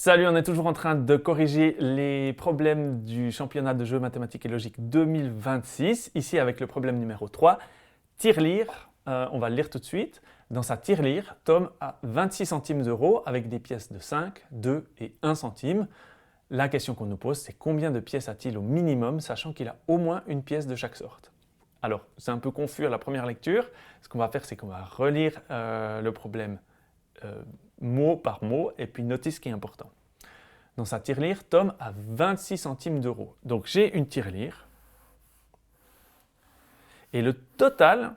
Salut, on est toujours en train de corriger les problèmes du championnat de jeux mathématiques et logique 2026. Ici avec le problème numéro 3, tirelire, on va le lire tout de suite. Dans sa tirelire, Tom a 26 centimes d'euros avec des pièces de 5, 2 et 1 centime. La question qu'on nous pose, c'est combien de pièces a-t-il au minimum, sachant qu'il a au moins une pièce de chaque sorte. Alors, c'est un peu confus à la première lecture. Ce qu'on va faire, c'est qu'on va relire le problème mot par mot et puis noter ce qui est important. Dans sa tirelire, Tom a 26 centimes d'euros. Donc j'ai une tirelire et le total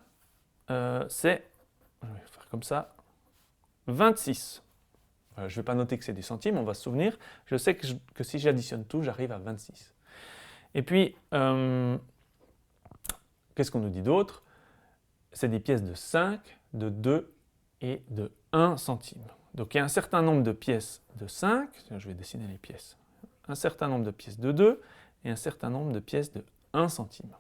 c'est, je vais faire comme ça, 26. Je ne vais pas noter que c'est des centimes, on va se souvenir. Je sais que si j'additionne tout, j'arrive à 26. Et puis, qu'est-ce qu'on nous dit d'autre? C'est des pièces de 5, de 2 et de 1 centime. Donc il y a un certain nombre de pièces de 5, je vais dessiner les pièces, un certain nombre de pièces de 2 et un certain nombre de pièces de 1 centime.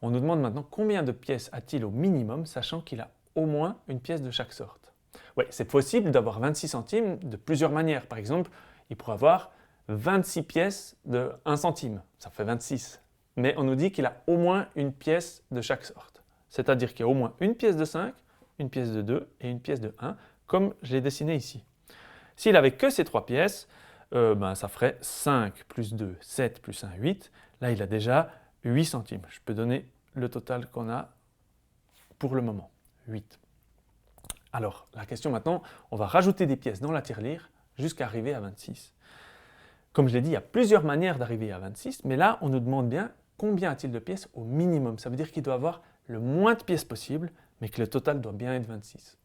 On nous demande maintenant combien de pièces a-t-il au minimum, sachant qu'il a au moins une pièce de chaque sorte. Oui, c'est possible d'avoir 26 centimes de plusieurs manières. Par exemple, il pourrait avoir 26 pièces de 1 centime, ça fait 26. Mais on nous dit qu'il a au moins une pièce de chaque sorte. C'est-à-dire qu'il y a au moins une pièce de 5, une pièce de 2 et une pièce de 1, comme je l'ai dessiné ici. S'il n'avait que ces 3 pièces, ça ferait 5 plus 2, 7 plus 1, 8. Là, il a déjà 8 centimes. Je peux donner le total qu'on a pour le moment, 8. Alors, la question maintenant, on va rajouter des pièces dans la tirelire jusqu'à arriver à 26. Comme je l'ai dit, il y a plusieurs manières d'arriver à 26, mais là, on nous demande bien combien a-t-il de pièces au minimum. Ça veut dire qu'il doit avoir le moins de pièces possible, mais que le total doit bien être 26.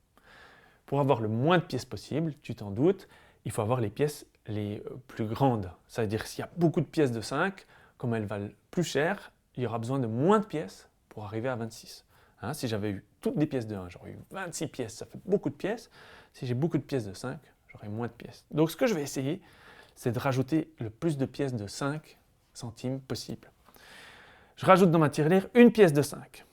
Pour avoir le moins de pièces possible, tu t'en doutes, il faut avoir les pièces les plus grandes. Ça veut dire s'il y a beaucoup de pièces de 5, comme elles valent plus cher, il y aura besoin de moins de pièces pour arriver à 26. Si j'avais eu toutes des pièces de 1, j'aurais eu 26 pièces, ça fait beaucoup de pièces. Si j'ai beaucoup de pièces de 5, j'aurai moins de pièces. Donc ce que je vais essayer, c'est de rajouter le plus de pièces de 5 centimes possible. Je rajoute dans ma tirelire une pièce de 5.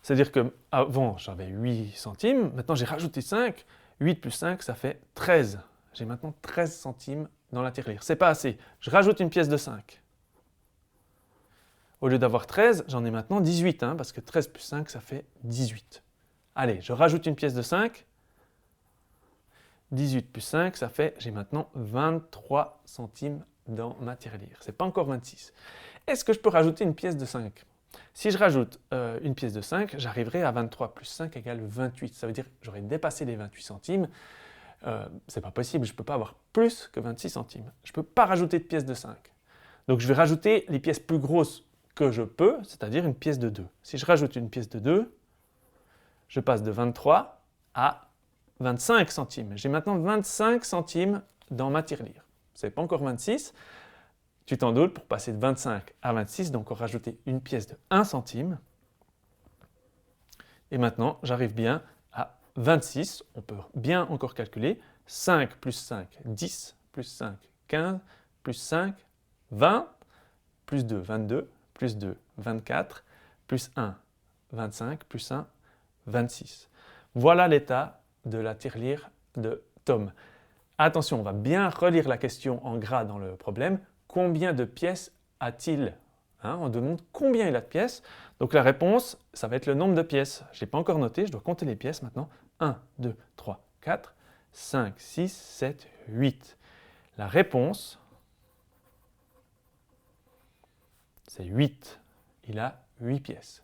C'est-à-dire qu'avant, j'avais 8 centimes, maintenant j'ai rajouté 5. 8 plus 5, ça fait 13. J'ai maintenant 13 centimes dans la tirelire. C'est pas assez. Je rajoute une pièce de 5. Au lieu d'avoir 13, j'en ai maintenant 18, parce que 13 plus 5, ça fait 18. Allez, je rajoute une pièce de 5. 18 plus 5, ça fait, j'ai maintenant 23 centimes dans ma tirelire. C'est pas encore 26. Est-ce que je peux rajouter une pièce de 5 ? Si je rajoute une pièce de 5, j'arriverai à 23 plus 5 égale 28. Ça veut dire que j'aurais dépassé les 28 centimes. C'est pas possible, je ne peux pas avoir plus que 26 centimes. Je ne peux pas rajouter de pièce de 5. Donc je vais rajouter les pièces plus grosses que je peux, c'est-à-dire une pièce de 2. Si je rajoute une pièce de 2, je passe de 23 à 25 centimes. J'ai maintenant 25 centimes dans ma tirelire. Ce n'est pas encore 26. Tu t'en doutes, pour passer de 25 à 26, donc on va rajouter une pièce de 1 centime. Et maintenant, j'arrive bien à 26. On peut bien encore calculer. 5 plus 5, 10, plus 5, 15, plus 5, 20, plus 2, 22, plus 2, 24, plus 1, 25, plus 1, 26. Voilà l'état de la tirelire de Tom. Attention, on va bien relire la question en gras dans le problème. Combien de pièces a-t-il ? On demande combien il a de pièces. Donc la réponse, ça va être le nombre de pièces. Je n'ai pas encore noté, je dois compter les pièces maintenant. 1, 2, 3, 4, 5, 6, 7, 8. La réponse, c'est 8. Il a 8 pièces.